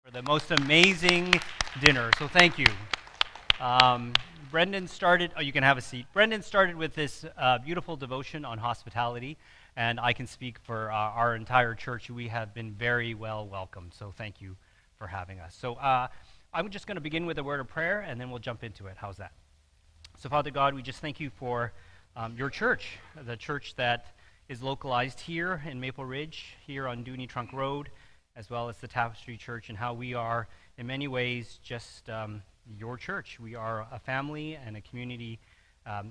for the most amazing dinner. So thank you. Brendan started, you can have a seat. Brendan started with this beautiful devotion on hospitality, and I can speak for our entire church. We have been very well welcomed, so thank you for having us. So I'm just going to begin with a word of prayer, and then we'll jump into it. How's that? So Father God, we just thank you for your church, the church that is localized here in Maple Ridge, here on Dooney Trunk Road, as well as the Tapestry Church, and how we are, in many ways, just your church. We are a family and a community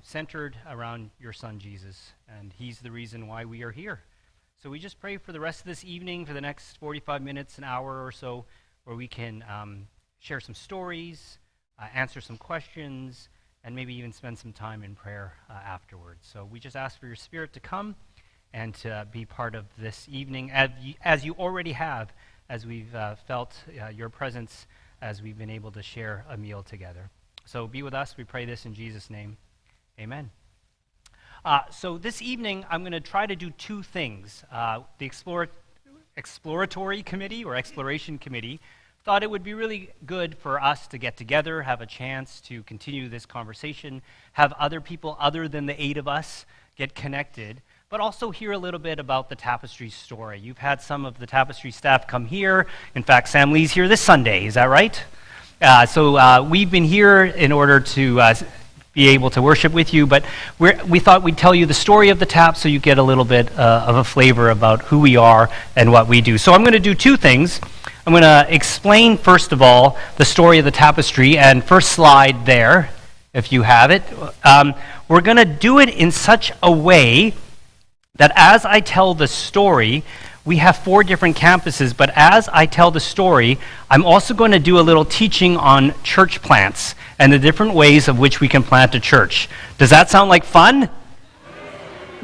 centered around your Son, Jesus, and he's the reason why we are here. So we just pray for the rest of this evening, for the next 45 minutes, an hour or so, where we can share some stories, answer some questions, and maybe even spend some time in prayer afterwards. So we just ask for your Spirit to come and to be part of this evening, as you already have, as we've felt your presence as we've been able to share a meal together. So be with us. We pray this in Jesus' name. Amen. So this evening, I'm going to try to do two things. The Exploratory Committee, or Exploration Committee, thought it would be really good for us to get together, have a chance to continue this conversation, have other people other than the 8 of us get connected, but also hear a little bit about the Tapestry story. You've had some of the Tapestry staff come here. In fact, Sam Lee's here this Sunday, is that right? So we've been here in order to be able to worship with you, but we thought we'd tell you the story of the Tap so you get a little bit of a flavor about who we are and what we do. So I'm going to do two things. I'm going to explain, first of all, the story of the Tapestry, and first slide there, if you have it. We're going to do it in such a way that as I tell the story, we have 4 different campuses, but as I tell the story, I'm also going to do a little teaching on church plants and the different ways of which we can plant a church. Does that sound like fun?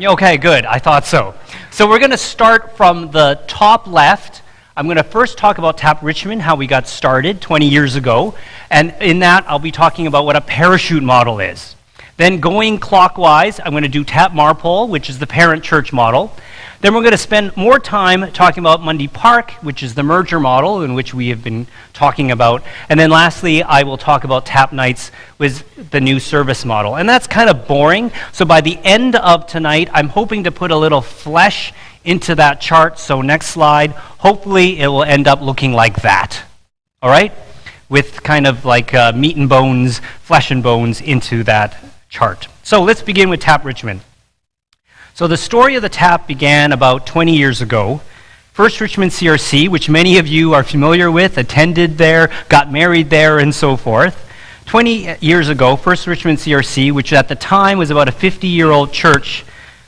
Okay, good. I thought so. So we're going to start from the top left. I'm going to first talk about Tap Richmond, how we got started 20 years ago, and in that I'll be talking about what a parachute model is. Then going clockwise, I'm going to do Tap Marpole, which is the parent church model. Then we're going to spend more time talking about Mundy Park, which is the merger model in which we have been talking about. And then lastly, I will talk about Tap Nights with the new service model. And that's kind of boring. So by the end of tonight, I'm hoping to put a little flesh into that chart. So next slide, hopefully it will end up looking like that. All right? With kind of like meat and bones, flesh and bones into that chart. So let's begin with Tap Richmond. So the story of the Tap began about 20 years ago. First Richmond CRC, which many of you are familiar with, attended there, got married there, and so forth. 20 years ago, First Richmond CRC, which at the time was about a 50-year-old church,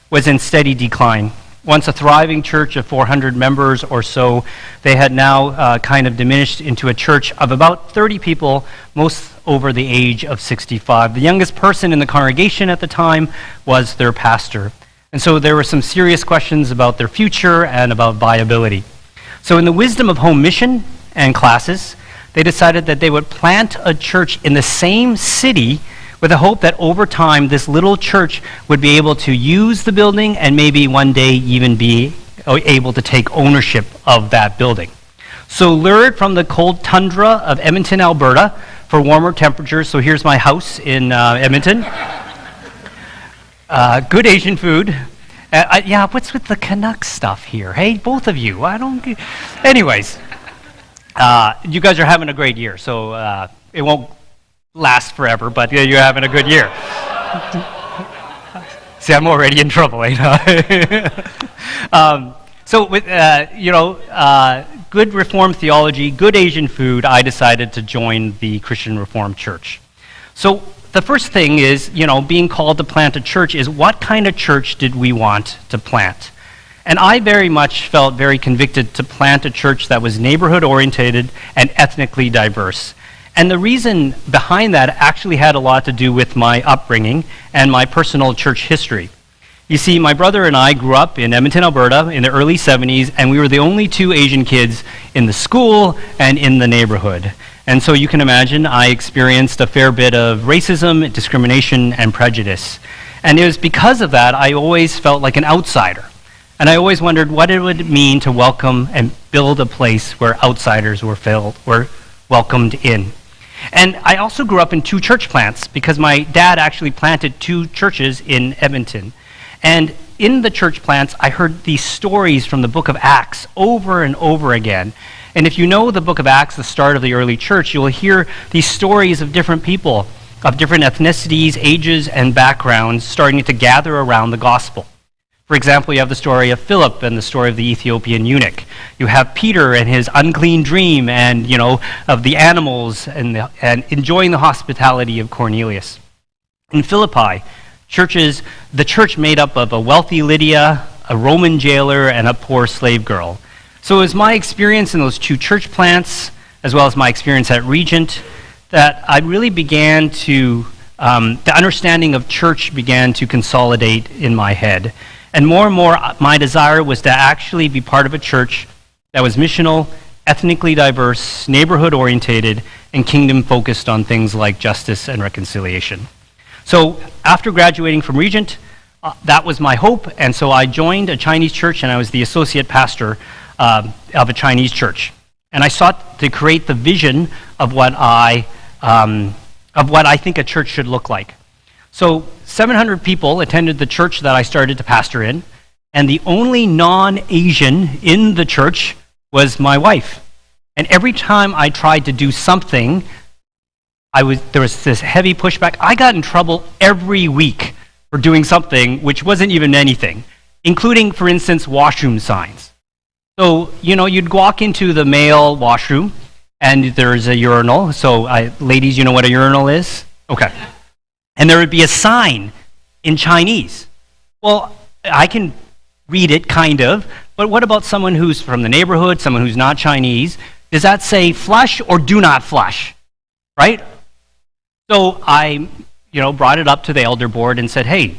was in steady decline. Once a thriving church of 400 members or so, they had now kind of diminished into a church of about 30 people, most over the age of 65. The youngest person in the congregation at the time was their pastor. And so there were some serious questions about their future and about viability. So in the wisdom of home mission and classes, they decided that they would plant a church in the same city with the hope that over time this little church would be able to use the building and maybe one day even be able to take ownership of that building. So lured from the cold tundra of Edmonton, Alberta, for warmer temperatures, so here's my house in Edmonton. Good Asian food. Yeah, what's with the Canucks stuff here? Hey, both of you. Anyways, you guys are having a great year, so it won't last forever, but you're having a good year. See, I'm already in trouble, ain't I? So with, good Reformed theology, good Asian food, I decided to join the Christian Reformed Church. So the first thing is, being called to plant a church is what kind of church did we want to plant? And I very much felt very convicted to plant a church that was neighborhood-oriented and ethnically diverse. And the reason behind that actually had a lot to do with my upbringing and my personal church history. You see, my brother and I grew up in Edmonton, Alberta in the early 70s, and we were the only 2 Asian kids in the school and in the neighborhood. And so you can imagine I experienced a fair bit of racism, discrimination, and prejudice. And it was because of that I always felt like an outsider. And I always wondered what it would mean to welcome and build a place where outsiders were welcomed in. And I also grew up in 2 church plants because my dad actually planted 2 churches in Edmonton. And in the church plants, I heard these stories from the book of Acts over and over again. And if you know the book of Acts, the start of the early church, you'll hear these stories of different people, of different ethnicities, ages, and backgrounds starting to gather around the gospel. For example, you have the story of Philip and the story of the Ethiopian eunuch. You have Peter and his unclean dream and, of the animals and enjoying the hospitality of Cornelius. In Philippi, the church made up of a wealthy Lydia, a Roman jailer, and a poor slave girl. So it was my experience in those 2 church plants, as well as my experience at Regent, that I really began to, the understanding of church began to consolidate in my head. And more, my desire was to actually be part of a church that was missional, ethnically diverse, neighborhood-orientated, and kingdom-focused on things like justice and reconciliation. So after graduating from Regent, that was my hope, and so I joined a Chinese church, and I was the associate pastor of a Chinese church. And I sought to create the vision of what I think a church should look like. So 700 people attended the church that I started to pastor in, and the only non-Asian in the church was my wife. And every time I tried to do something, there was this heavy pushback. I got in trouble every week for doing something which wasn't even anything, including, for instance, washroom signs. So, you'd walk into the male washroom, and there's a urinal. So, ladies, you know what a urinal is? Okay. And there would be a sign in Chinese. Well, I can read it, kind of, but what about someone who's from the neighborhood, someone who's not Chinese? Does that say flush or do not flush, right? So I, brought it up to the elder board and said, hey,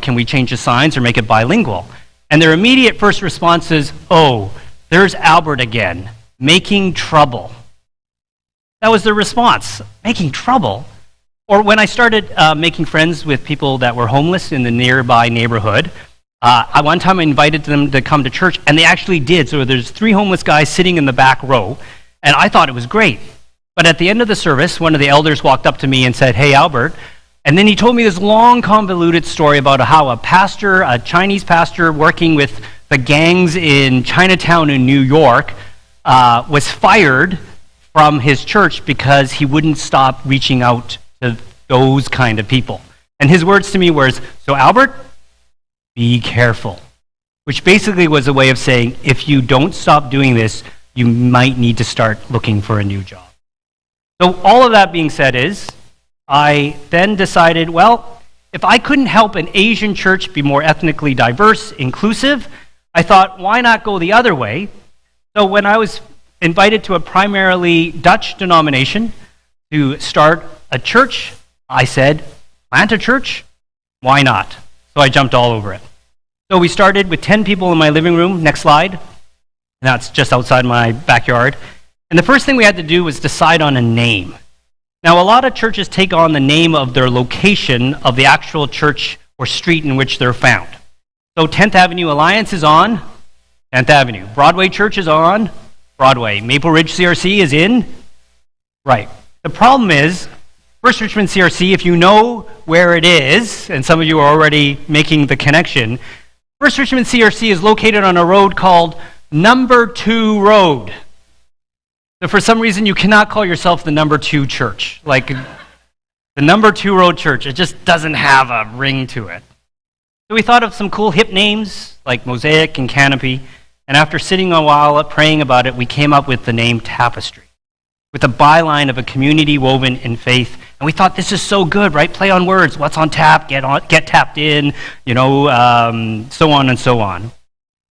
can we change the signs or make it bilingual? And their immediate first response is, oh, there's Albert again, making trouble. That was their response, making trouble. Or when I started making friends with people that were homeless in the nearby neighborhood, one time I invited them to come to church, and they actually did. So there's 3 homeless guys sitting in the back row, and I thought it was great. But at the end of the service, one of the elders walked up to me and said, hey, Albert. And then he told me this long, convoluted story about how a Chinese pastor working with the gangs in Chinatown in New York, was fired from his church because he wouldn't stop reaching out to those kind of people. And his words to me were, so Albert, be careful. Which basically was a way of saying, if you don't stop doing this, you might need to start looking for a new job. So all of that being said I then decided, well, if I couldn't help an Asian church be more ethnically diverse, inclusive, I thought, why not go the other way? So when I was invited to a primarily Dutch denomination to start a church, I said, plant a church? Why not? So I jumped all over it. So we started with 10 people in my living room. Next slide. And that's just outside my backyard. And the first thing we had to do was decide on a name. Now, a lot of churches take on the name of their location of the actual church or street in which they're found. So 10th Avenue Alliance is on 10th Avenue. Broadway Church is on Broadway. Maple Ridge CRC is in? Right. The problem is, First Richmond CRC, if you know where it is, and some of you are already making the connection, First Richmond CRC is located on a road called Number 2 Road. So for some reason, you cannot call yourself the Number 2 Church. Like the Number 2 Road Church, it just doesn't have a ring to it. So we thought of some cool hip names like Mosaic and Canopy, and after sitting a while praying about it, we came up with the name Tapestry, with a byline of a community woven in faith. And we thought, this is so good, right? Play on words. What's on tap? Get tapped in, so on and so on.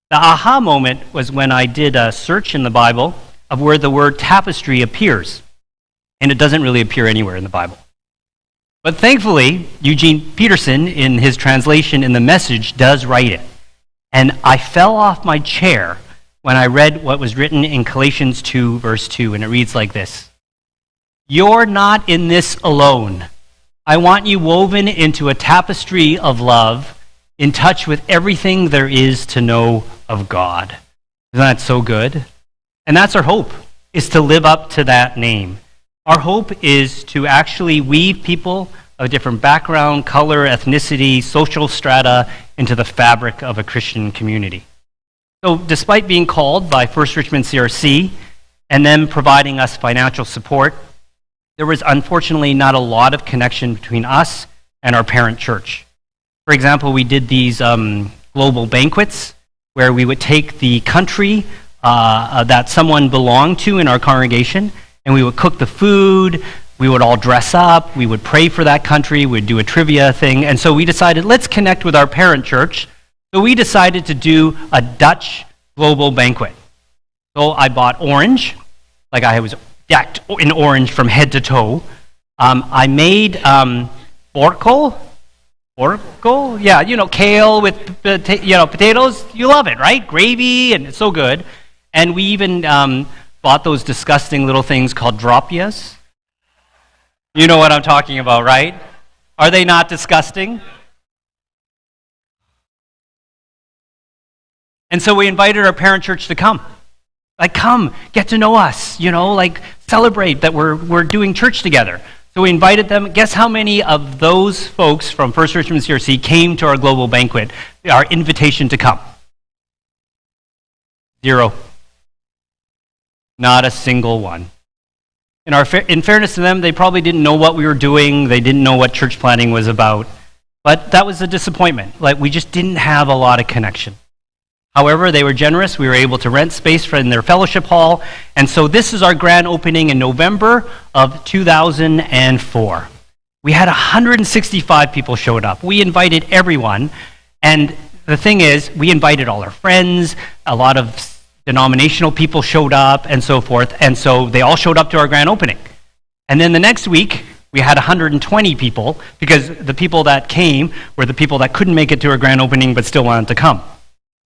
The aha moment was when I did a search in the Bible of where the word tapestry appears. And it doesn't really appear anywhere in the Bible. But thankfully, Eugene Peterson, in his translation in The Message, does write it. And I fell off my chair when I read what was written in Galatians 2, verse 2, and it reads like this. You're not in this alone. I want you woven into a tapestry of love, in touch with everything there is to know of God. Isn't that so good? And that's our hope, is to live up to that name. Our hope is to actually weave people of different background, color, ethnicity, social strata into the fabric of a Christian community. So despite being called by First Richmond CRC and them providing us financial support, there was unfortunately not a lot of connection between us and our parent church. For example, we did these global banquets where we would take the country that someone belonged to in our congregation, and we would cook the food, we would all dress up, we would pray for that country, we'd do a trivia thing, and so we decided, let's connect with our parent church. So we decided to do a Dutch global banquet. So I bought orange, like I was decked in orange from head to toe. I made borkel, yeah, kale with potatoes. You love it, right? Gravy, and it's so good. And we even bought those disgusting little things called dropias. You know what I'm talking about, right? Are they not disgusting? And so we invited our parent church to come. Like, come, get to know us, celebrate that we're doing church together. So we invited them. Guess how many of those folks from First Richmond CRC came to our global banquet, our invitation to come? 0. Not a single one. In fairness to them, they probably didn't know what we were doing. They didn't know what church planting was about. But that was a disappointment. We just didn't have a lot of connection. However, they were generous. We were able to rent space in their fellowship hall. And so this is our grand opening in November of 2004. We had 165 people showed up. We invited everyone. And the thing is, we invited all our friends. A lot of denominational people showed up and so forth. And so they all showed up to our grand opening. And then the next week, we had 120 people because the people that came were the people that couldn't make it to our grand opening but still wanted to come.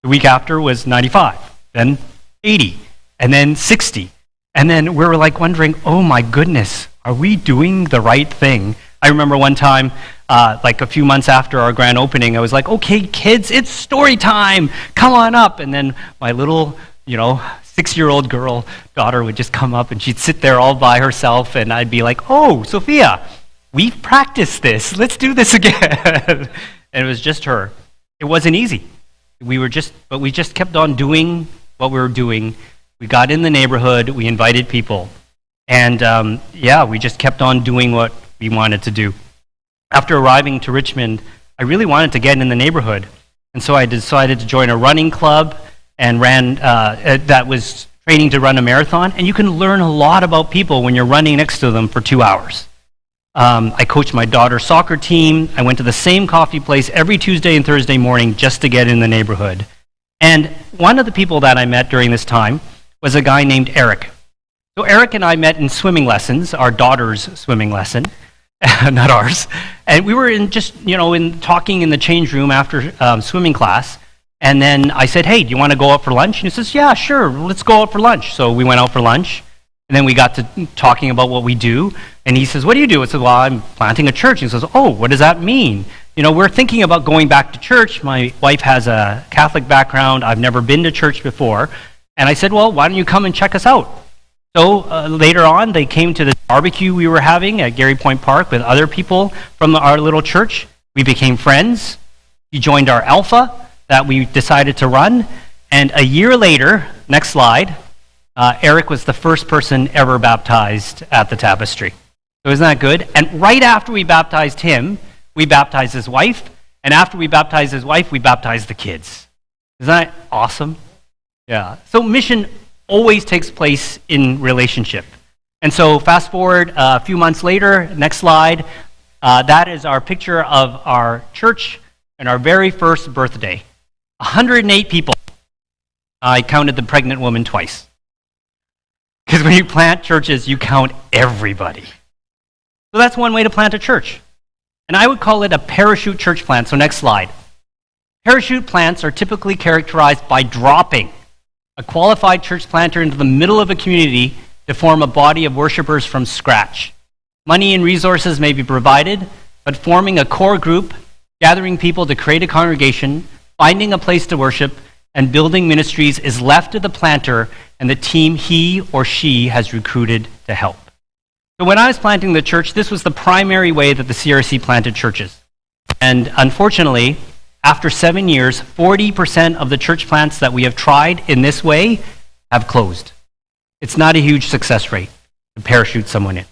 The week after was 95, then 80, and then 60. And then we were wondering, oh my goodness, are we doing the right thing? I remember one time, a few months after our grand opening, I was like, okay, kids, it's story time. Come on up. And then my little, 6-year-old daughter would just come up and she'd sit there all by herself and I'd be like, oh, Sophia, we've practiced this. Let's do this again. And it was just her. It wasn't easy. But we just kept on doing what we were doing. We got in the neighborhood, we invited people, and we just kept on doing what we wanted to do. After arriving to Richmond, I really wanted to get in the neighborhood, and so I decided to join a running club and ran that was training to run a marathon, and you can learn a lot about people when you're running next to them for 2 hours. I coached my daughter's soccer team. I went to the same coffee place every Tuesday and Thursday morning just to get in the neighborhood. And one of the people that I met during this time was a guy named Eric. So Eric and I met in swimming lessons, our daughter's swimming lesson, not ours. And we were in talking in the change room after swimming class. And then I said, hey, do you want to go out for lunch? And he says, yeah, sure, let's go out for lunch. So we went out for lunch. And then we got to talking about what we do. And he says, what do you do? I said, well, I'm planting a church. And he says, oh, what does that mean? We're thinking about going back to church. My wife has a Catholic background. I've never been to church before. And I said, well, why don't you come and check us out? So later on, they came to the barbecue we were having at Gary Point Park with other people from our little church. We became friends. He joined our Alpha that we decided to run. And a year later, next slide, Eric was the first person ever baptized at the Tapestry. So isn't that good? And right after we baptized him, we baptized his wife. And after we baptized his wife, we baptized the kids. Isn't that awesome? Yeah. So mission always takes place in relationship. And so fast forward a few months later, next slide, that is our picture of our church and our very first birthday. 108 people. I counted the pregnant woman twice. Because when you plant churches, you count everybody. So that's one way to plant a church. And I would call it a parachute church plant. So next slide. Parachute plants are typically characterized by dropping a qualified church planter into the middle of a community to form a body of worshipers from scratch. Money and resources may be provided, but forming a core group gathering people to create a congregation, finding a place to worship, and building ministries is left to the planter and the team he or she has recruited to help. So when I was planting the church, this was the primary way that the CRC planted churches. And unfortunately, after 7 years, 40% of the church plants that we have tried in this way have closed. It's not a huge success rate to parachute someone in.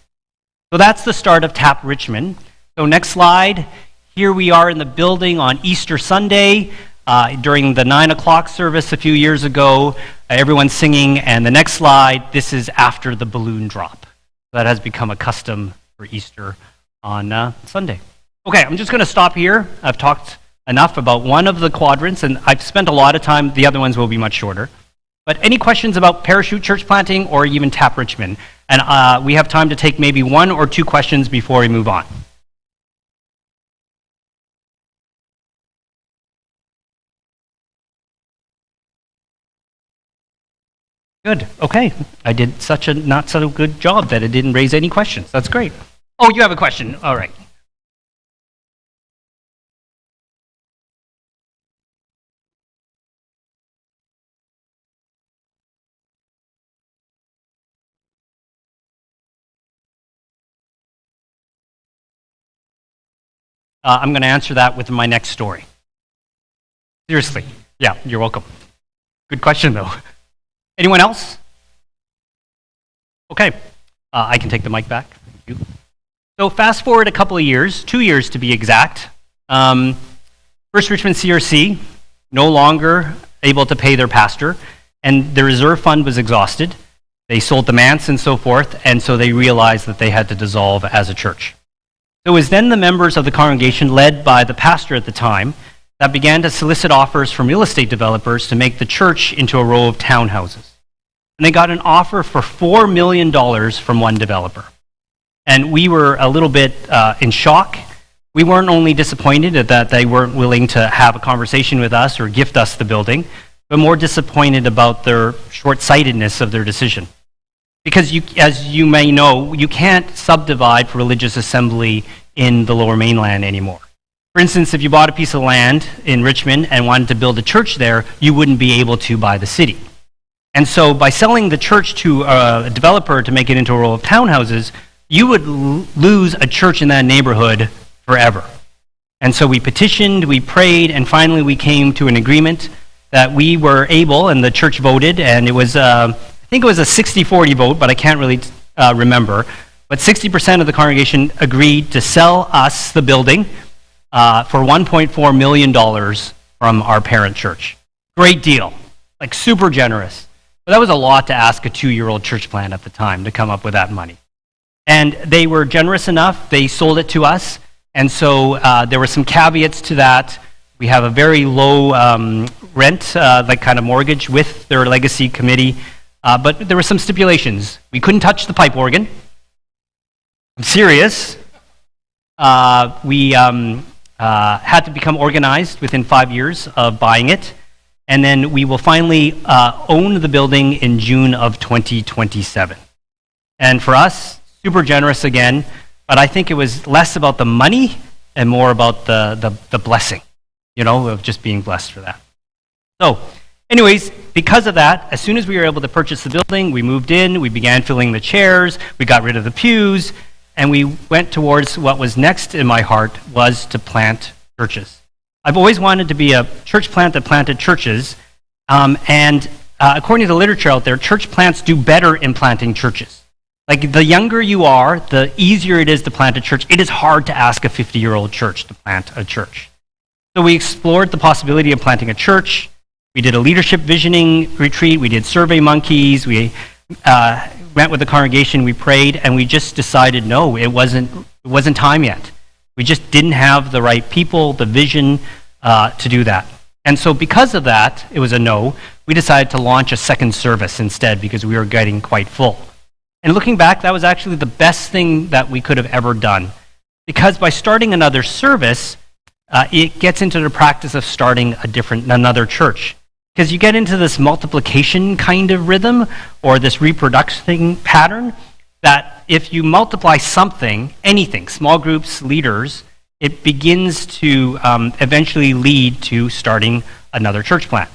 So that's the start of TAP Richmond. So next slide. Here we are in the building on Easter Sunday during the 9 o'clock service a few years ago. Everyone's singing. And the next slide, this is after the balloon drop. That has become a custom for Easter on Sunday. Okay, I'm just going to stop here. I've talked enough about one of the quadrants, and I've spent a lot of time. The other ones will be much shorter. But any questions about Parachute Church planting or even TAP Richmond? And we have time to take maybe 1 or 2 questions before we move on. Good. Okay. I did such a not so good job that it didn't raise any questions. That's great. Oh, you have a question. All right. I'm going to answer that with my next story. Seriously. Yeah, you're welcome. Good question, though. Anyone else? Okay. I can take the mic back. Thank you. So fast forward a couple of years, 2 years to be exact. First Richmond CRC, no longer able to pay their pastor, and the reserve fund was exhausted. They sold the manse and so forth, and so they realized that they had to dissolve as a church. It was then the members of the congregation, led by the pastor at the time, that began to solicit offers from real estate developers to make the church into a row of townhouses. And they got an offer for $4 million from one developer. And we were a little bit in shock. We weren't only disappointed that they weren't willing to have a conversation with us or gift us the building, but more disappointed about their short-sightedness of their decision. Because as you may know, you can't subdivide for religious assembly in the Lower Mainland anymore. For instance, if you bought a piece of land in Richmond and wanted to build a church there, you wouldn't be able to by the city. And so by selling the church to a developer to make it into a row of townhouses, you would lose a church in that neighborhood forever. And so we petitioned, we prayed, and finally we came to an agreement that we were able, and the church voted, and it was, I think it was a 60-40 vote, but I can't really remember. But 60% of the congregation agreed to sell us the building for $1.4 million from our parent church. Great deal, like super generous. But that was a lot to ask a 2-year-old church plant at the time to come up with that money. And they were generous enough, they sold it to us, and so there were some caveats to that. We have a very low rent, like kind of mortgage with their legacy committee, but there were some stipulations. We couldn't touch the pipe organ. I'm serious. We had to become organized within 5 years of buying it, and then we will finally own the building in June of 2027. And for us, super generous again, but I think it was less about the money and more about the blessing, you know, of just being blessed for that. So, anyways, because of that, as soon as we were able to purchase the building, we moved in, we began filling the chairs, we got rid of the pews, and we went towards what was next in my heart was to plant churches. I've always wanted to be a church plant that planted churches, and according to the literature out there, church plants do better in planting churches. Like, the younger you are, the easier it is to plant a church. It is hard to ask a 50-year-old church to plant a church. So we explored the possibility of planting a church. We did a leadership visioning retreat. We did Survey Monkeys. We went with the congregation. We prayed, and we just decided, no, it wasn't time yet. We just didn't have the right people, the vision to do that. And so because of that, it was a no. We decided to launch a second service instead because we were getting quite full. And looking back, that was actually the best thing that we could have ever done. Because by starting another service, it gets into the practice of starting another church. Because you get into this multiplication kind of rhythm, or this reproduction pattern, that if you multiply something, anything, small groups, leaders, it begins to eventually lead to starting another church plant.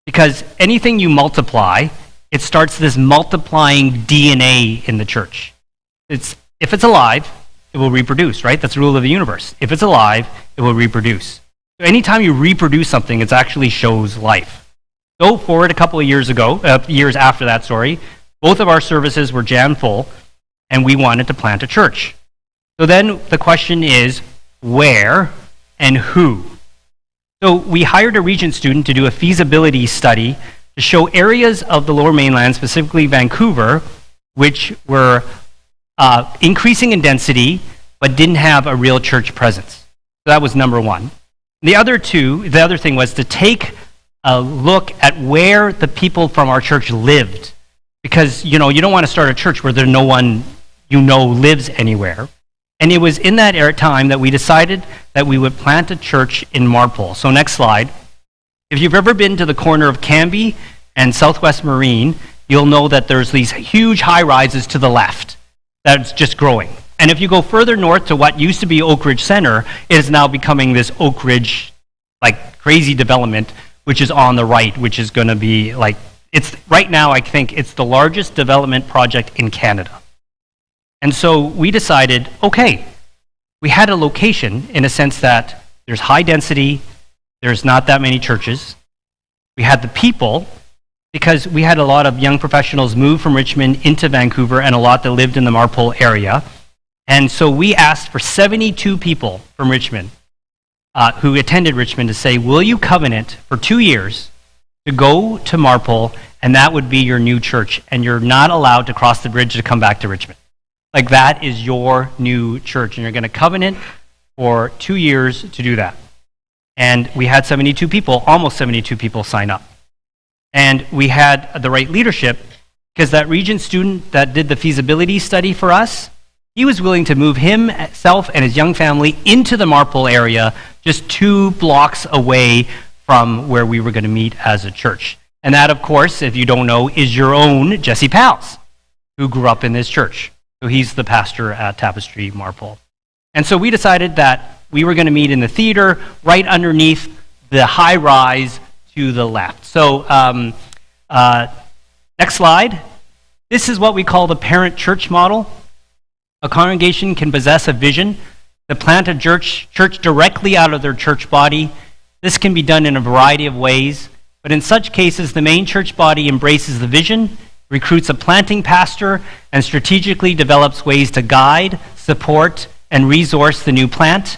Because anything you multiply, it starts this multiplying DNA in the church. If it's alive, it will reproduce, right? That's the rule of the universe. If it's alive, it will reproduce. So anytime you reproduce something, it actually shows life. Go forward a couple of years after that, both of our services were jam full, and we wanted to plant a church. So then the question is, where and who? So we hired a Regent student to do a feasibility study to show areas of the Lower Mainland, specifically Vancouver, which were increasing in density, but didn't have a real church presence. So that was number one. The other thing was to take a look at where the people from our church lived. Because, you don't want to start a church where no one lives anywhere. And it was in that time that we decided that we would plant a church in Marpole. So next slide. If you've ever been to the corner of Cambie and Southwest Marine, you'll know that there's these huge high-rises to the left that's just growing. And if you go further north to what used to be Oak Ridge Center, it is now becoming this Oak Ridge, crazy development, which is on the right, which is going to be right now, I think it's the largest development project in Canada. And so we decided, okay, we had a location in a sense that there's high density, there's not that many churches. We had the people, because we had a lot of young professionals move from Richmond into Vancouver and a lot that lived in the Marpole area. And so we asked for 72 people from Richmond who attended Richmond to say, will you covenant for 2 years to go to Marpole, and that would be your new church, and you're not allowed to cross the bridge to come back to Richmond. That is your new church, and you're going to covenant for 2 years to do that. And we had almost 72 people sign up. And we had the right leadership, because that Regent student that did the feasibility study for us, he was willing to move himself and his young family into the Marpole area, just 2 blocks away from where we were going to meet as a church. And that, of course, if you don't know, is your own Jesse Pals, who grew up in this church. So he's the pastor at Tapestry Marpole. And so we decided that we were going to meet in the theater right underneath the high rise to the left. So next slide. This is what we call the parent church model. A congregation can possess a vision to plant a church directly out of their church body. This can be done in a variety of ways, but in such cases, the main church body embraces the vision, recruits a planting pastor, and strategically develops ways to guide, support, and resource the new plant.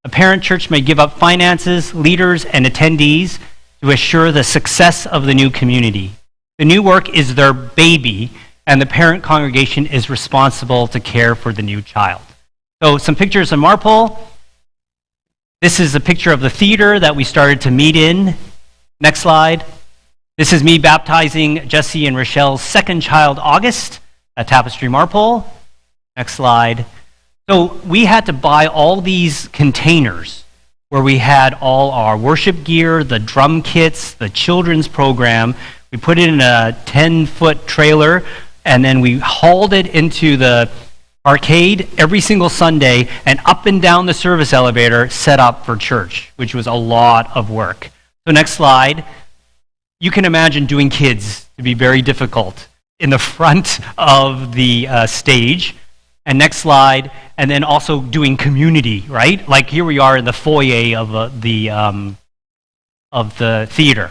A parent church may give up finances, leaders, and attendees to assure the success of the new community. The new work is their baby, and the parent congregation is responsible to care for the new child. So some pictures of Marpole. This is a picture of the theater that we started to meet in. Next slide. This is me baptizing Jesse and Rochelle's second child, August, at Tapestry Marpole. Next slide. So we had to buy all these containers where we had all our worship gear, the drum kits, the children's program. We put it in a 10-foot trailer, and then we hauled it into the arcade every single Sunday and up and down the service elevator set up for church, which was a lot of work. So next slide. You can imagine doing kids to be very difficult in the front of the stage. And next slide. And then also doing community, right? Like here we are in the foyer of the theater.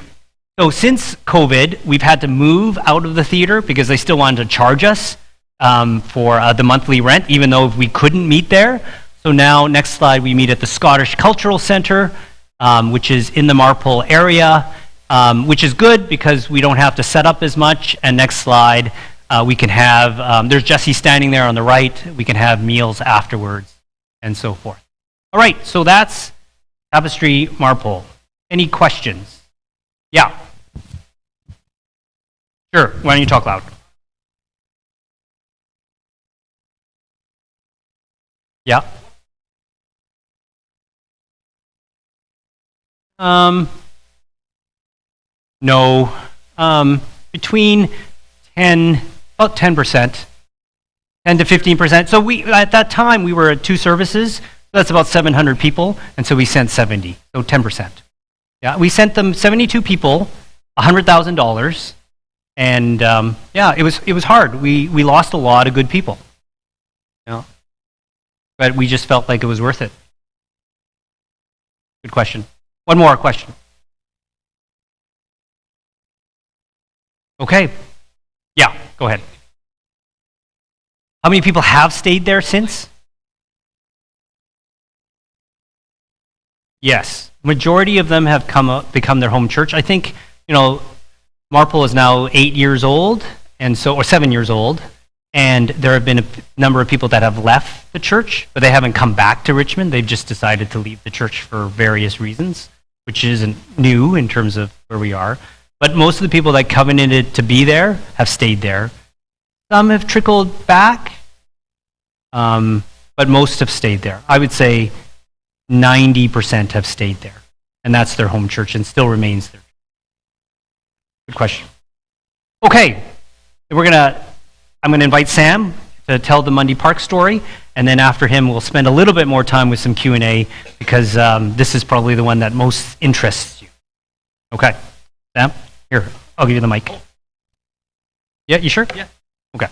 So since COVID, we've had to move out of the theater because they still wanted to charge us for the monthly rent, even though we couldn't meet there. So now, next slide, we meet at the Scottish Cultural Centre, which is in the Marpole area, which is good because we don't have to set up as much. And next slide, we can have, there's Jesse standing there on the right. We can have meals afterwards and so forth. All right, so that's Tapestry Marpole. Any questions? Yeah. Sure, why don't you talk loud? Yeah. No. Between about 10%, 10 to 15%. So at that time, we were at 2 services. That's about 700 people, and so we sent 70, so 10%. Yeah, we sent them 72 people, $100,000, and yeah, it was hard. We lost a lot of good people, you know, but we just felt like it was worth it. Good question. One more question. Okay. Yeah, go ahead. How many people have stayed there since? Yes. Majority of them have become their home church. I think, Marple is now 8 years old, and so, or 7 years old, and there have been a number of people that have left the church, but they haven't come back to Richmond. They've just decided to leave the church for various reasons, which isn't new in terms of where we are. But most of the people that covenanted to be there have stayed there. Some have trickled back, but most have stayed there. I would say 90% have stayed there, and that's their home church and still remains there. Good question. Okay, I'm gonna invite Sam to tell the Mundy Park story, and then after him, we'll spend a little bit more time with some Q&A because this is probably the one that most interests you. Okay, Sam, here, I'll give you the mic. Yeah, you sure? Yeah. Okay.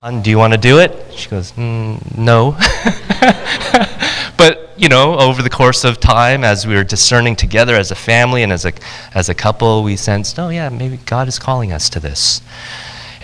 Do you want to do it? She goes, no. But, over the course of time, as we were discerning together as a family and as a couple, we sensed, oh yeah, maybe God is calling us to this.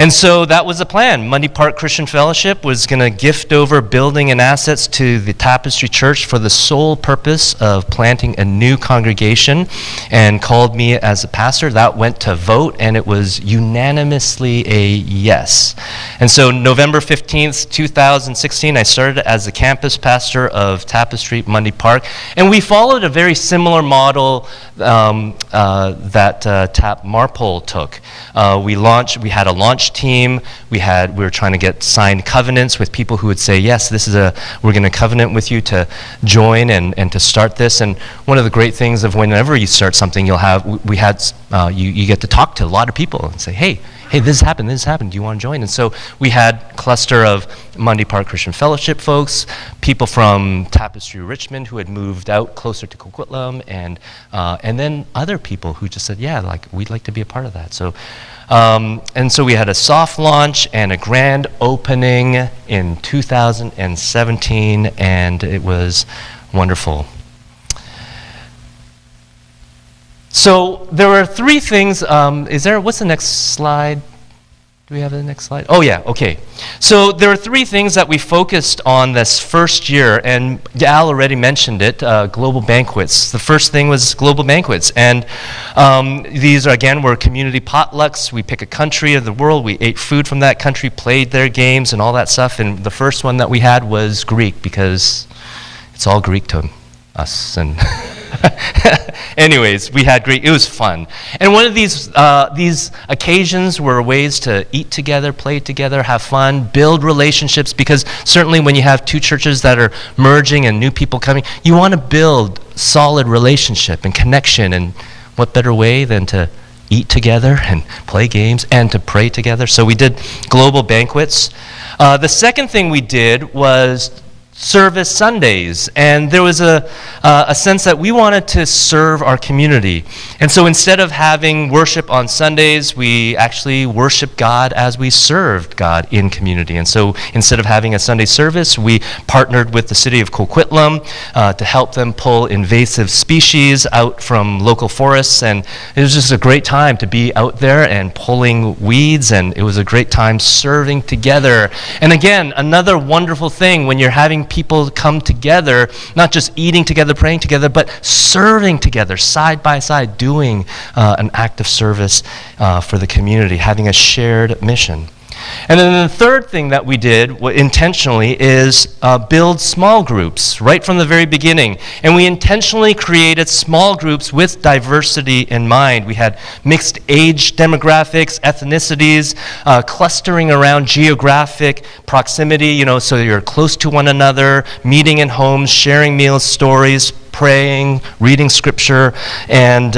And so that was the plan. Mundy Park Christian Fellowship was going to gift over building and assets to the Tapestry Church for the sole purpose of planting a new congregation, and called me as a pastor. That went to vote, and it was unanimously a yes. And so November 15th, 2016, I started as the campus pastor of Tapestry Mundy Park, and we followed a very similar model that TAP Marpole took. We had a launch team. We were trying to get signed covenants with people who would say, yes, we're going to covenant with you to join and to start this. And one of the great things of whenever you start something, you get to talk to a lot of people and say, hey, this happened, do you want to join? And so we had a cluster of Mundy Park Christian Fellowship folks, people from Tapestry Richmond who had moved out closer to Coquitlam, and then other people who just said, yeah, we'd like to be a part of that. So and so we had a soft launch and a grand opening in 2017, and it was wonderful. So there were three things. What's the next slide? Do we have the next slide? Oh yeah, okay. So there are three things that we focused on this first year, and Al already mentioned it, global banquets. The first thing was global banquets, and these were community potlucks. We pick a country of the world, we ate food from that country, played their games and all that stuff, and the first one that we had was Greek, because it's all Greek to us, and anyways, we had Greek. It was fun. And one of these occasions were ways to eat together, play together, have fun, build relationships, because certainly when you have two churches that are merging and new people coming, you want to build solid relationship and connection, and what better way than to eat together and play games and to pray together. So we did global banquets. The second thing we did was service Sundays, and there was a sense that we wanted to serve our community. And so instead of having worship on Sundays, we actually worshiped God as we served God in community. And so instead of having a Sunday service, we partnered with the city of Coquitlam to help them pull invasive species out from local forests, and it was just a great time to be out there and pulling weeds, and it was a great time serving together. And again, another wonderful thing when you're having people come together, not just eating together, praying together, but serving together, side by side, doing an act of service for the community, having a shared mission. And then the third thing that we did intentionally is build small groups right from the very beginning. And we intentionally created small groups with diversity in mind. We had mixed age demographics, ethnicities, clustering around geographic proximity, so you're close to one another, meeting in homes, sharing meals, stories, praying, reading scripture, and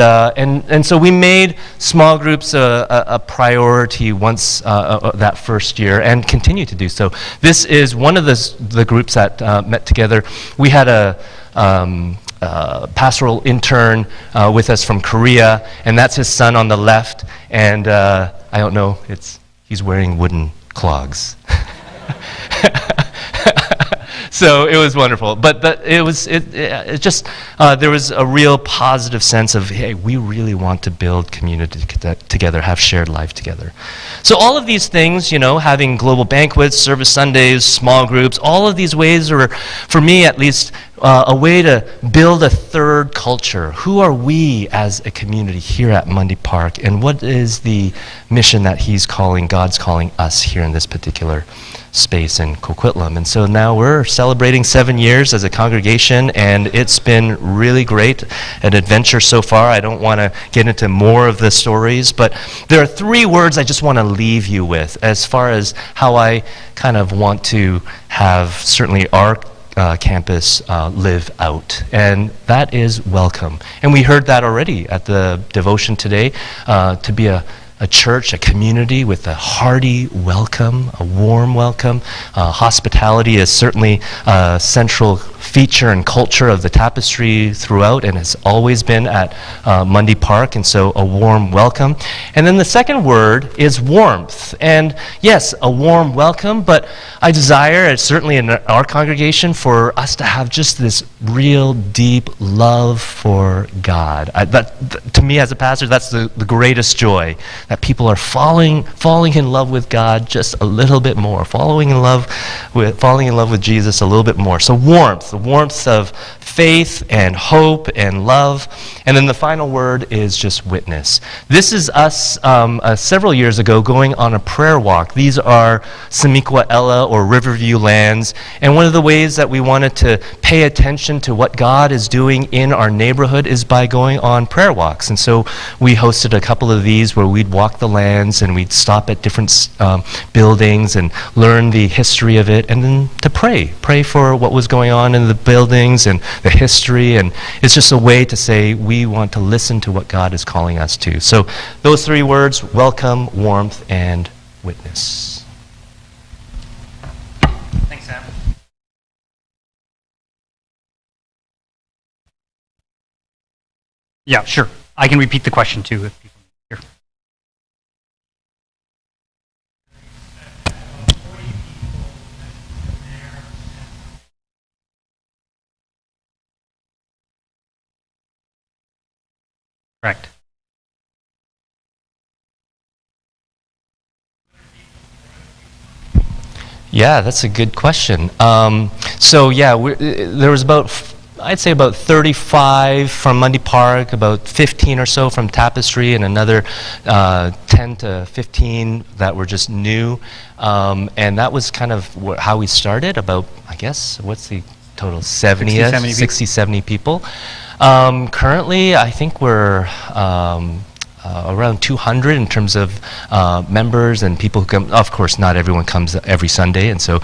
so we made small groups a priority once that first year, and continue to do so. This is one of the groups that met together. We had a pastoral intern with us from Korea, and that's his son on the left, and I don't know, he's wearing wooden clogs. So it was wonderful, but there was a real positive sense of, hey, we really want to build community together, have shared life together. So all of these things, having global banquets, service Sundays, small groups, all of these ways are, for me at least, a way to build a third culture. Who are we as a community here at Mundy Park, and what is the mission that God's calling us here in this particular space in Coquitlam? And so now we're celebrating 7 years as a congregation, and it's been really great, an adventure so far. I don't want to get into more of the stories, but there are 3 words I just want to leave you with as far as how I kind of want to have certainly our campus live out, and that is welcome. And we heard that already at the devotion today, to be a church, a community with a hearty welcome, a warm welcome. Hospitality is certainly a central feature and culture of the Tapestry throughout, and has always been at Mundy Park, and so a warm welcome. And then the second word is warmth. And yes, a warm welcome, but I desire, certainly in our congregation, for us to have just this real deep love for God. To me as a pastor, that's the greatest joy, that people are falling in love with God just a little bit more, falling in love with Jesus a little bit more. So warmth, the warmth of faith and hope and love. And then the final word is just witness. This is us several years ago going on a prayer walk. These are Semiquaela or Riverview lands, and one of the ways that we wanted to pay attention to what God is doing in our neighborhood is by going on prayer walks. And so we hosted a couple of these where we'd walk the lands and we'd stop at different buildings and learn the history of it, and then to pray for what was going on in the buildings and the history. And it's just a way to say we want to listen to what God is calling us to. So those three words: welcome, warmth, and witness. Thanks, Sam. Yeah, sure. I can repeat the question too if people hear. Correct. Yeah, that's a good question. So yeah, there was I'd say about 35 from Mundy Park, about 15 or so from Tapestry, and another 10 to 15 that were just new. And that was kind of how we started, about, I guess, what's the total? 60, 70 people. Currently, I think we're around 200 in terms of members and people who come. Of course, not everyone comes every Sunday, and so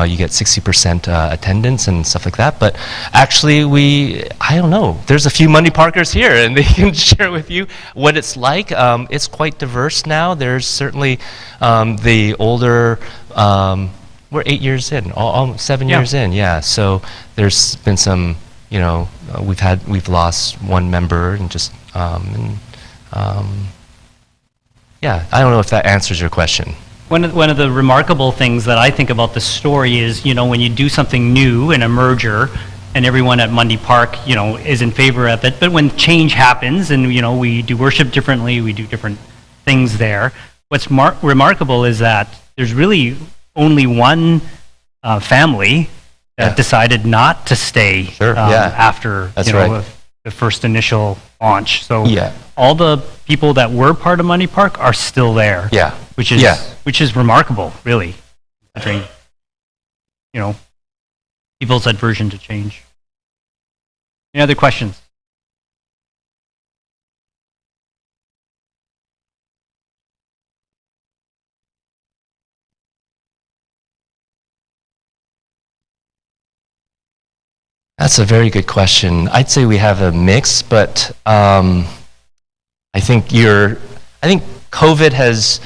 you get 60% attendance and stuff like that. But actually, I don't know. There's a few Mundy Parkers here, and they can share with you what it's like. It's quite diverse now. There's certainly the older. We're 8 years in, almost 7 years in. Yeah. So there's been some. We've lost one member, and just. Yeah, I don't know if that answers your question. One of the remarkable things that I think about the story is, when you do something new in a merger, and everyone at Mundy Park, is in favor of it, but when change happens and, we do worship differently, we do different things there, what's remarkable is that there's really only one family that decided not to stay after, That's right. The first initial launch. So Yeah. all the people that were part of Mundy Park are still there. Yeah. Which is remarkable, really, considering, people's aversion to change. Any other questions? That's a very good question. I'd say we have a mix, but I think COVID has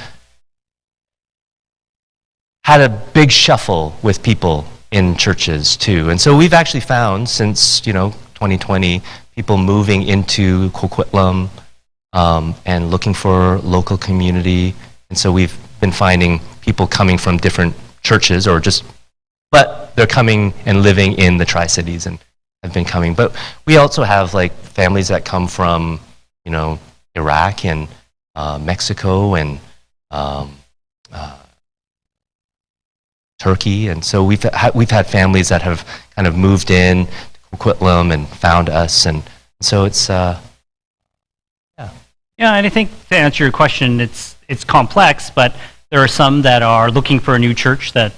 had a big shuffle with people in churches too. And so we've actually found since, 2020, people moving into Coquitlam and looking for local community. And so we've been finding people coming from different churches but they're coming and living in the Tri-Cities and have been coming. But we also have families that come from, Iraq and Mexico and Turkey. And so we've had families that have kind of moved in to Coquitlam and found us. And so it's, Yeah, and I think to answer your question, it's complex, but there are some that are looking for a new church that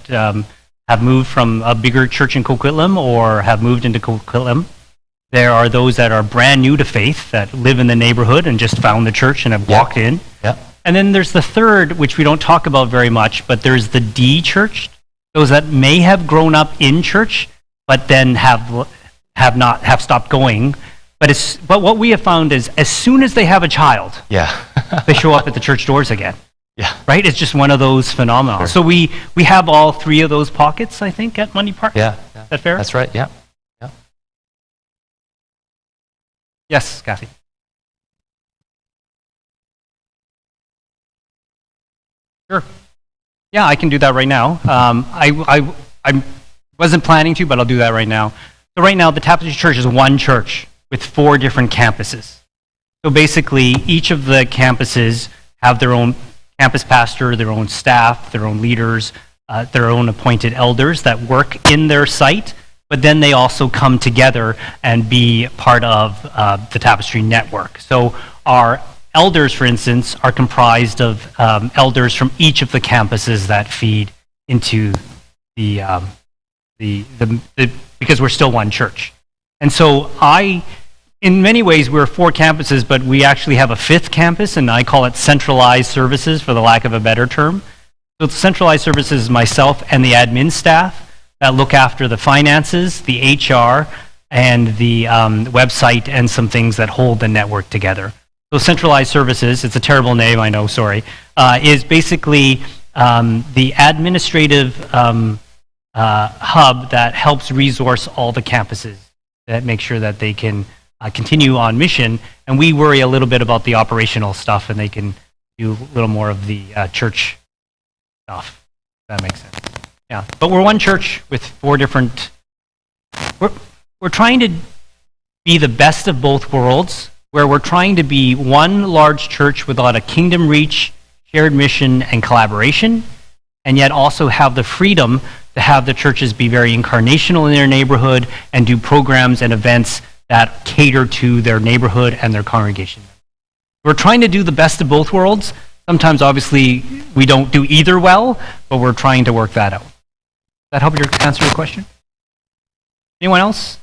have moved from a bigger church in Coquitlam or have moved into Coquitlam. There are those that are brand new to faith that live in the neighborhood and just found the church and have walked in. Yeah. And then there's the third, which we don't talk about very much, but there's the D church, those that may have grown up in church, but then have stopped going. But what we have found is as soon as they have a child, they show up at the church doors again. Yeah. Right? It's just one of those phenomena. Sure. So we have all three of those pockets, I think, at Mundy Park. Yeah. Is that fair? That's right. Yeah. Yes, Kathy. Sure. Yeah, I can do that right now. I wasn't planning to, but I'll do that right now. So right now, the Tapestry Church is one church with 4 different campuses. So basically, each of the campuses have their own campus pastor, their own staff, their own leaders, their own appointed elders that work in their site, but then they also come together and be part of the Tapestry network. So our elders, for instance, are comprised of elders from each of the campuses that feed into because we're still one church. And so in many ways, we're 4 campuses, but we actually have a 5th campus, and I call it centralized services for the lack of a better term. So centralized services is myself and the admin staff that look after the finances, the HR, and the website, and some things that hold the network together. So centralized services, it's a terrible name, I know, sorry, is basically the administrative hub that helps resource all the campuses, that make sure that they can continue on mission, and we worry a little bit about the operational stuff, and they can do a little more of the church stuff. If that makes sense. Yeah, but we're one church with 4 different. We're trying to be the best of both worlds, where we're trying to be one large church with a lot of kingdom reach, shared mission, and collaboration, and yet also have the freedom to have the churches be very incarnational in their neighborhood and do programs and events that cater to their neighborhood and their congregation. We're trying to do the best of both worlds. Sometimes, obviously, we don't do either well, but we're trying to work that out. Does that help answer your question? Anyone else?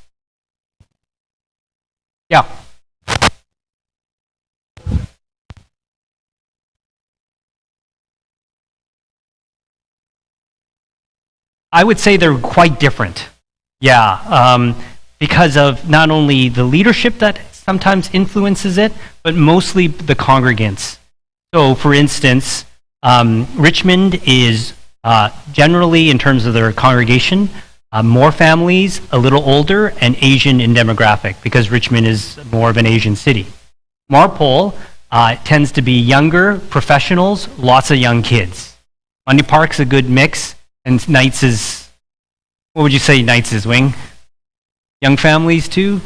Yeah. I would say they're quite different. Yeah, because of not only the leadership that sometimes influences it, but mostly the congregants. So, for instance, Richmond is generally, in terms of their congregation, more families, a little older, and Asian in demographic, because Richmond is more of an Asian city. Marpole tends to be younger, professionals, lots of young kids. Mundy Park's a good mix, and Knights is, what would you say Knights is, Wing? Young families too?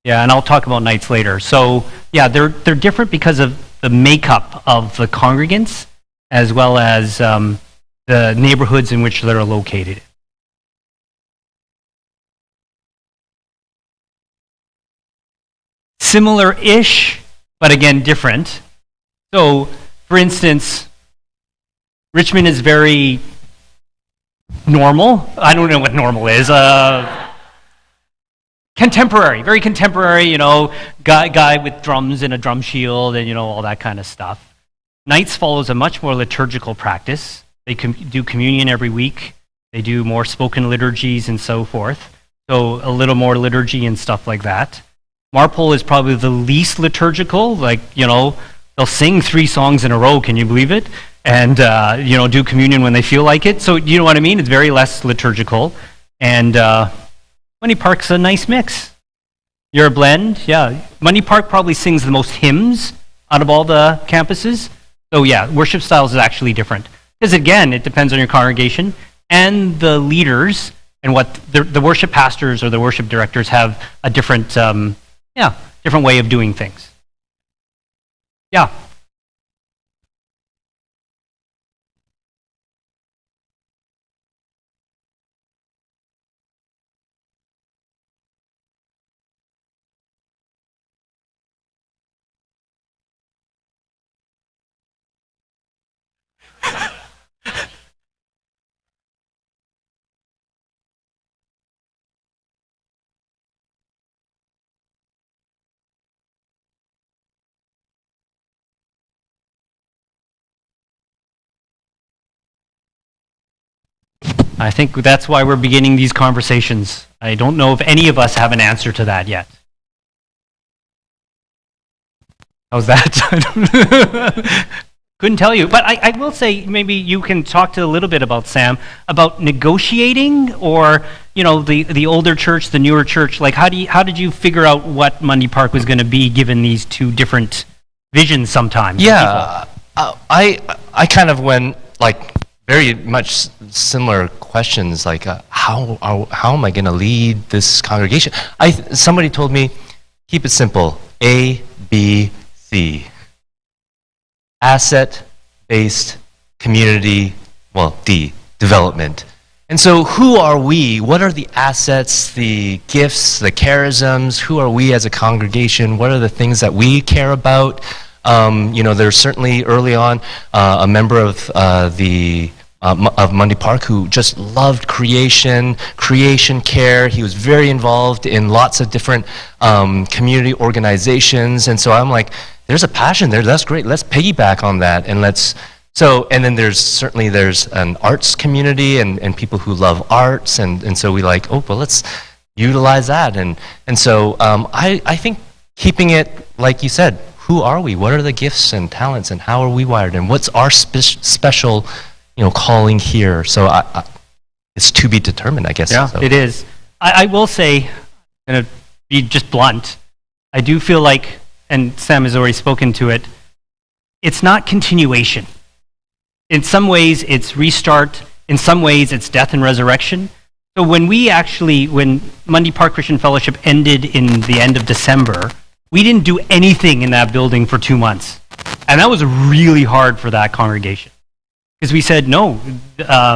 Yeah, and I'll talk about Knights later. So, yeah, they're different because of the makeup of the congregants, as well as the neighborhoods in which they're located. Similar-ish, but again, different. So, for instance, Richmond is very normal. I don't know what normal is. Contemporary, very contemporary, you know, guy with drums and a drum shield and, you know, all that kind of stuff. Knights follows a much more liturgical practice. They do communion every week. They do more spoken liturgies and so forth. So a little more liturgy and stuff like that. Marpole is probably the least liturgical. Like, you know, they'll sing 3 songs in a row, can you believe it? And, you know, do communion when they feel like it. So, you know what I mean? It's very less liturgical. And Mundy Park's a nice mix. You're a blend, yeah. Mundy Park probably sings the most hymns out of all the campuses. So, yeah, worship styles is actually different. Because, again, it depends on your congregation and the leaders, and what the worship pastors or the worship directors have a different, different way of doing things. Yeah. I think that's why we're beginning these conversations. I don't know if any of us have an answer to that yet. How's that? Couldn't tell you, but I will say maybe you can talk to a little bit about Sam about negotiating, or the older church, the newer church. Like how did you figure out what Mundy Park was going to be given these two different visions sometimes? Yeah, I kind of went like very much similar questions like how am I going to lead this congregation? Somebody told me keep it simple, A, B, C. Asset-based community, D, development. And so who are we? What are the assets, the gifts, the charisms? Who are we as a congregation? What are the things that we care about? There's certainly early on a member of of Mundy Park who just loved creation care. He was very involved in lots of different community organizations. And so I'm like, there's a passion there. That's great. Let's piggyback on that, and and then there's an arts community and people who love arts, and so we let's utilize that, and so I think keeping it like you said, who are we? What are the gifts and talents, and how are we wired, and what's our special calling here? So it's to be determined, I guess. Yeah, so. It is. I will say, and to be just blunt, I do feel like, and Sam has already spoken to it, it's not continuation. In some ways, it's restart. In some ways, it's death and resurrection. So when Mundy Park Christian Fellowship ended in the end of December, we didn't do anything in that building for 2 months. And that was really hard for that congregation. Because we said, no,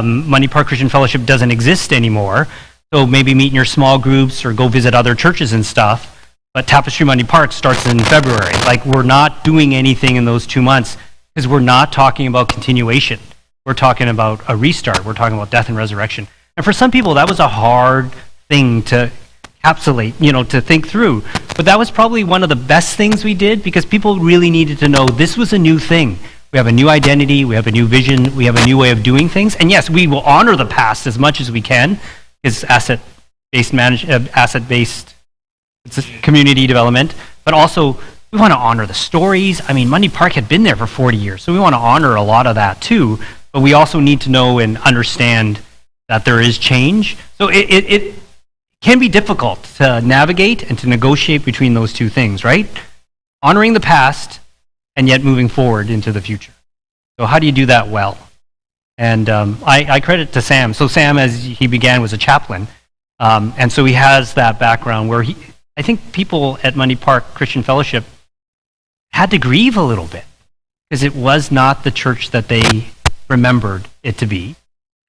Mundy Park Christian Fellowship doesn't exist anymore. So maybe meet in your small groups or go visit other churches and stuff. But Tapestry Mundy Park starts in February. Like, we're not doing anything in those 2 months because we're not talking about continuation. We're talking about a restart. We're talking about death and resurrection. And for some people, that was a hard thing to encapsulate, to think through. But that was probably one of the best things we did because people really needed to know this was a new thing. We have a new identity. We have a new vision. We have a new way of doing things. And yes, we will honor the past as much as we can because asset-based it's community development, but also we want to honor the stories. I mean, Mundy Park had been there for 40 years, so we want to honor a lot of that too, but we also need to know and understand that there is change. So it can be difficult to navigate and to negotiate between those two things, right? Honoring the past and yet moving forward into the future. So how do you do that well? And I credit to Sam. So Sam, as he began, was a chaplain, and so he has that background where I think people at Mundy Park Christian Fellowship had to grieve a little bit because it was not the church that they remembered it to be.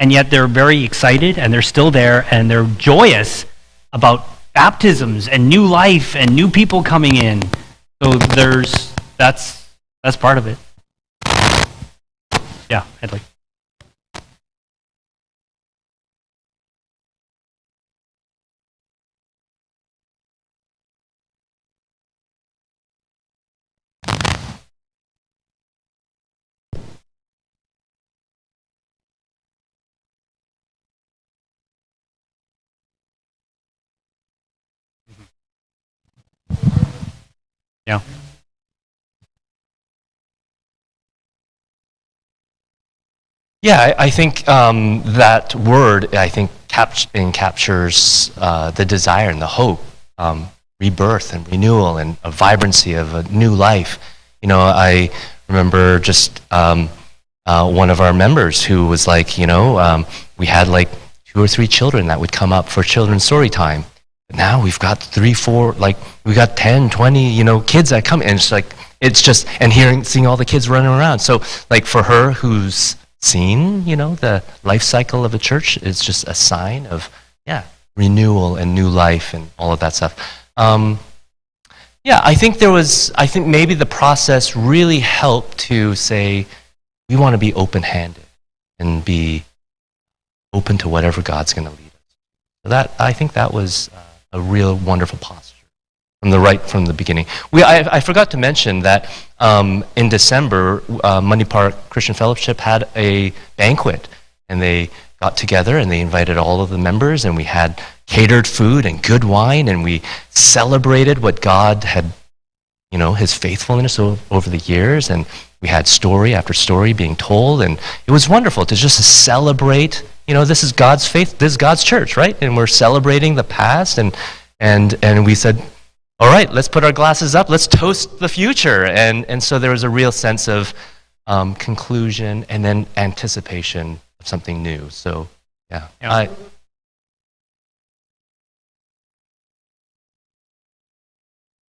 And yet they're very excited and they're still there and they're joyous about baptisms and new life and new people coming in. So that's part of it. Yeah, I'd like. Yeah. Yeah, I think that word, captures the desire and the hope, rebirth and renewal and a vibrancy of a new life. I remember just one of our members who was like, we had like 2 or 3 children that would come up for children's story time. But now we've got 3, 4, we got 10, 20, kids that come, and and seeing all the kids running around. So like for her who's seen, the life cycle of a church, is just a sign of, renewal and new life and all of that stuff. I think maybe the process really helped to say, we want to be open-handed and be open to whatever God's going to lead us. So I think that was a real wonderful posture from the beginning. I forgot to mention that in December, Mundy Park Christian Fellowship had a banquet, and they got together and they invited all of the members, and we had catered food and good wine, and we celebrated what God had, His faithfulness over the years, and we had story after story being told, and it was wonderful to just celebrate. This is God's faith, this is God's church, right? And we're celebrating the past, and we said, all right, let's put our glasses up, let's toast the future. And so there was a real sense of conclusion and then anticipation of something new. So, yeah.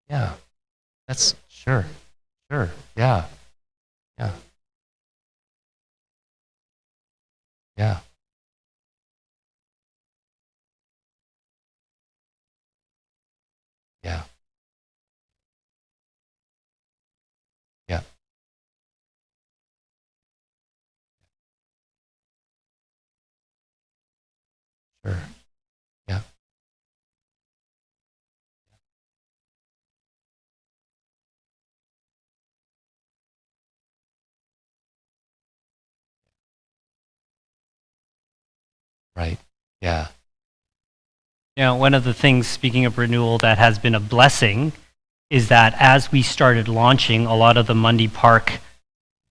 Yeah, that's sure, yeah, yeah, yeah, yeah, yeah, sure, yeah, right, yeah, One of the things, speaking of renewal, that has been a blessing is that as we started launching, a lot of the Mundy Park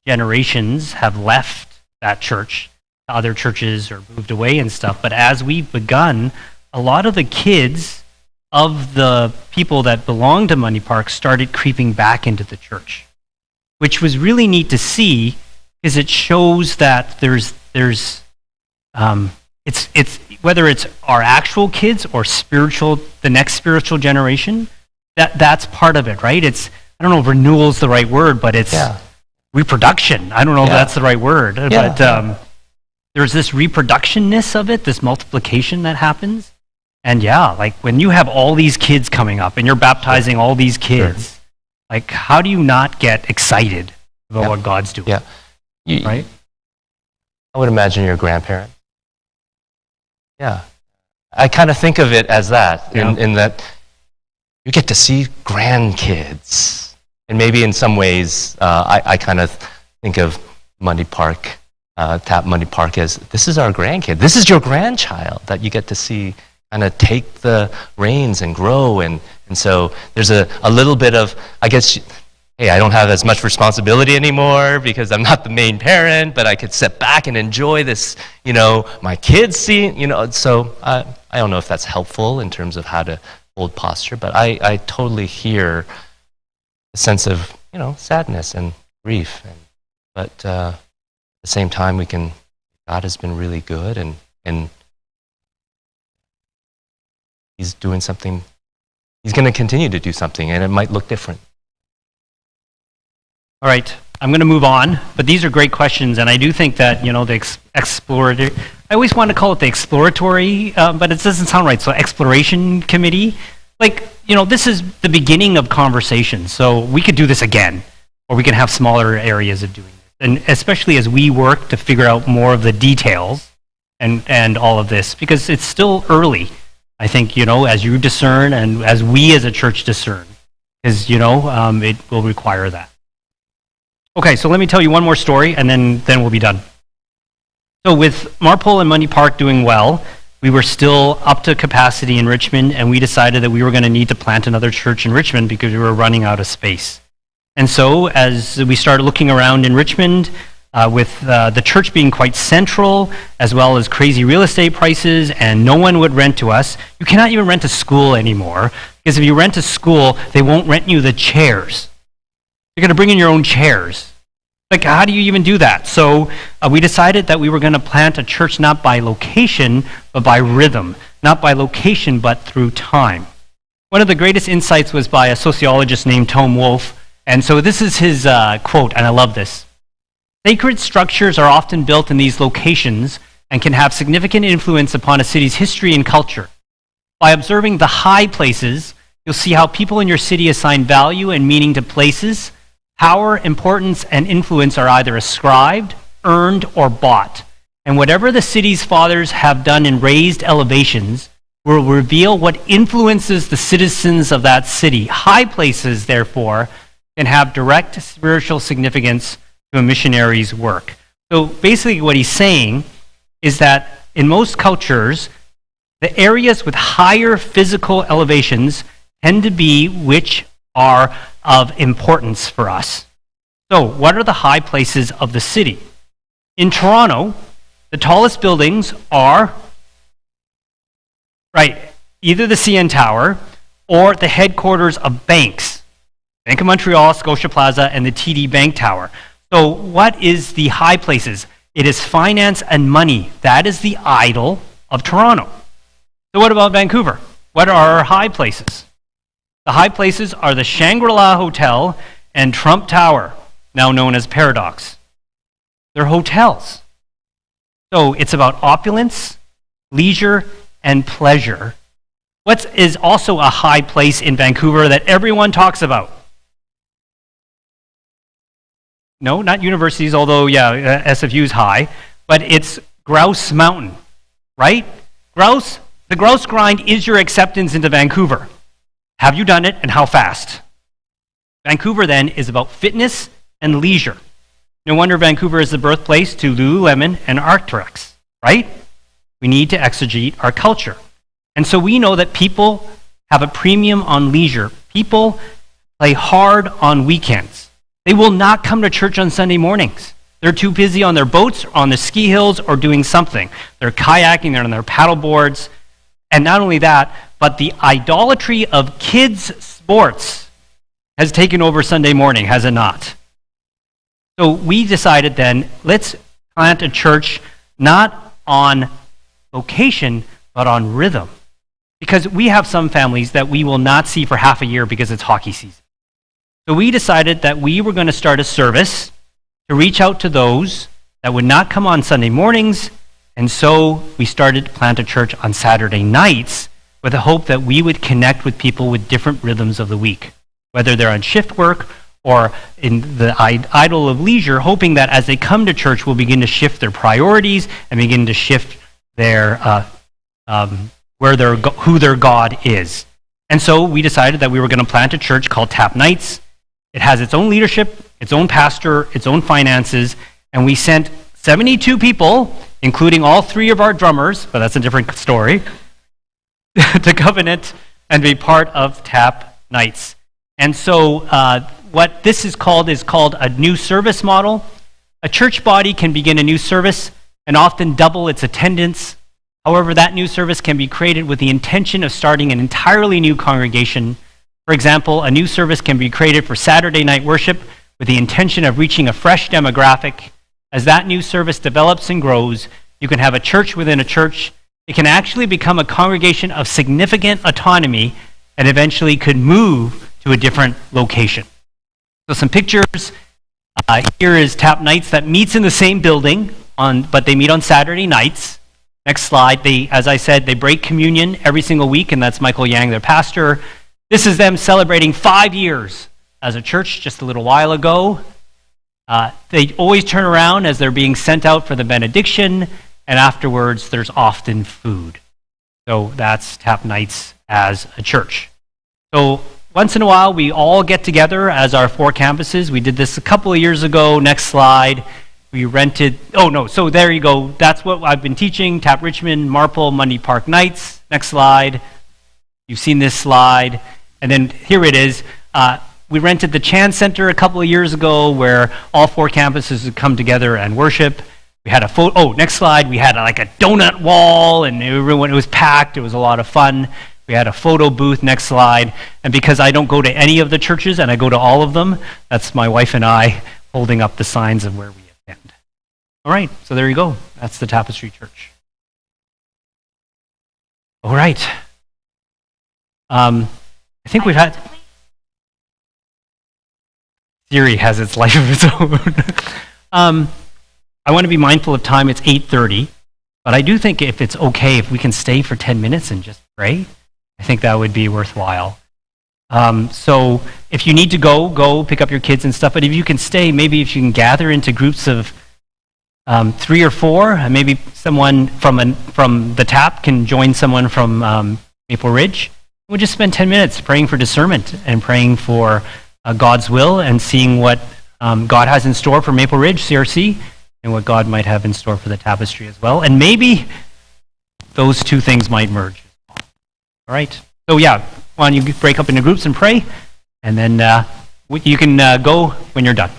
generations have left that church to other churches or moved away and stuff. But as we've begun, a lot of the kids of the people that belong to Mundy Park started creeping back into the church, which was really neat to see because it shows that it's whether it's our actual kids or the next spiritual generation, that's part of it, right? I don't know if renewal is the right word, but it's reproduction. I don't know if that's the right word, but there's this reproductionness of it, this multiplication that happens. And like when you have all these kids coming up and you're baptizing all these kids, like how do you not get excited about what God's doing? Yeah. Right? I would imagine you're a grandparent. Yeah. I kind of think of it as that, in that you get to see grandkids. And maybe in some ways, I kind of think of Mundy Park, Tap Mundy Park as, this is our grandkid. This is your grandchild that you get to see kind of take the reins and grow. And so there's a little bit of, I guess, hey, I don't have as much responsibility anymore because I'm not the main parent, but I could sit back and enjoy this, my kids see, so I don't know if that's helpful in terms of how to hold posture, but I totally hear a sense of, sadness and grief. But at the same time, God has been really good and He's doing something, He's going to continue to do something, and it might look different. All right, I'm going to move on, but these are great questions, and I do think that, the exploratory, I always want to call it the exploratory, but it doesn't sound right, so exploration committee, this is the beginning of conversation, so we could do this again, or we can have smaller areas of doing it, and especially as we work to figure out more of the details and all of this, because it's still early, I think, as you discern and as we as a church discern, because, it will require that. Okay, so let me tell you one more story, and then we'll be done. So with Marpole and Mundy Park doing well, we were still up to capacity in Richmond, and we decided that we were going to need to plant another church in Richmond because we were running out of space. And so as we started looking around in Richmond, with the church being quite central, as well as crazy real estate prices, and no one would rent to us, you cannot even rent a school anymore, because if you rent a school, they won't rent you the chairs. You're going to bring in your own chairs. How do you even do that? So we decided that we were going to plant a church not by location, but by rhythm. Not by location, but through time. One of the greatest insights was by a sociologist named Tom Wolfe. And so this is his quote, and I love this. Sacred structures are often built in these locations and can have significant influence upon a city's history and culture. By observing the high places, you'll see how people in your city assign value and meaning to places. Power, importance, and influence are either ascribed, earned, or bought. And whatever the city's fathers have done in raised elevations will reveal what influences the citizens of that city. High places, therefore, can have direct spiritual significance to a missionary's work. So basically what he's saying is that in most cultures, the areas with higher physical elevations tend to be which are of importance for us. So, what are the high places of the city? In Toronto, the tallest buildings are, either the CN Tower or the headquarters of banks. Bank of Montreal, Scotia Plaza, and the TD Bank Tower. So what is the high places? It is finance and money. That is the idol of Toronto. So what about Vancouver? What are our high places? The high places are the Shangri-La Hotel and Trump Tower, now known as Paradox. They're hotels. So it's about opulence, leisure, and pleasure. What is also a high place in Vancouver that everyone talks about? No, not universities, although, SFU is high, but it's Grouse Mountain, right? The Grouse Grind is your acceptance into Vancouver. Have you done it, and how fast? Vancouver, then, is about fitness and leisure. No wonder Vancouver is the birthplace to Lululemon and Arc'teryx, right? We need to exegete our culture. And so we know that people have a premium on leisure. People play hard on weekends. They will not come to church on Sunday mornings. They're too busy on their boats, on the ski hills, or doing something. They're kayaking, they're on their paddle boards. And not only that, but the idolatry of kids' sports has taken over Sunday morning, has it not? So we decided then, let's plant a church not on location, but on rhythm. Because we have some families that we will not see for half a year because it's hockey season. So we decided that we were going to start a service to reach out to those that would not come on Sunday mornings, and so we started to plant a church on Saturday nights with the hope that we would connect with people with different rhythms of the week, whether they're on shift work or in the idol of leisure, hoping that as they come to church, we'll begin to shift their priorities and begin to shift their who their God is. And so we decided that we were going to plant a church called Tap Nights. It has its own leadership, its own pastor, its own finances, and we sent 72 people, including all 3 of our drummers, but that's a different story, to Covenant and be part of Tap Nights. And so what this is called a new service model. A church body can begin a new service and often double its attendance. However, that new service can be created with the intention of starting an entirely new congregation. For example, a new service can be created for Saturday night worship with the intention of reaching a fresh demographic. As that new service develops and grows, you can have a church within a church. It can actually become a congregation of significant autonomy and eventually could move to a different location. So some pictures. Here is Tap Nights that meets in the same building, but they meet on Saturday nights. Next slide. As I said, they break communion every single week, and that's Michael Yang, their pastor. This is them celebrating 5 years as a church just a little while ago. They always turn around as they're being sent out for the benediction, and afterwards there's often food. So that's Tap Nights as a church. So once in a while, we all get together as our 4 campuses. We did this a couple of years ago. Next slide. We rented, so there you go. That's what I've been teaching. Tap Richmond, Marple, Mundy Park Nights. Next slide. You've seen this slide. And then here it is. We rented the Chan Center a couple of years ago where all 4 campuses would come together and worship. We had next slide. We had like a donut wall and everyone, it was packed. It was a lot of fun. We had a photo booth. Next slide. And because I don't go to any of the churches and I go to all of them, that's my wife and I holding up the signs of where we attend. All right, so there you go. That's the Tapestry Church. All right. I think we've had... Siri has its life of its own. I want to be mindful of time. It's 8:30, but I do think if it's okay, if we can stay for 10 minutes and just pray, I think that would be worthwhile. So if you need to go pick up your kids and stuff, but if you can stay, maybe if you can gather into groups of 3 or 4, and maybe someone from the TAP can join someone from Maple Ridge. We'll just spend 10 minutes praying for discernment and praying for God's will and seeing what God has in store for Maple Ridge, CRC, and what God might have in store for the Tapestry as well. And maybe those 2 things might merge. All right. So why don't you break up into groups and pray, and then you can go when you're done.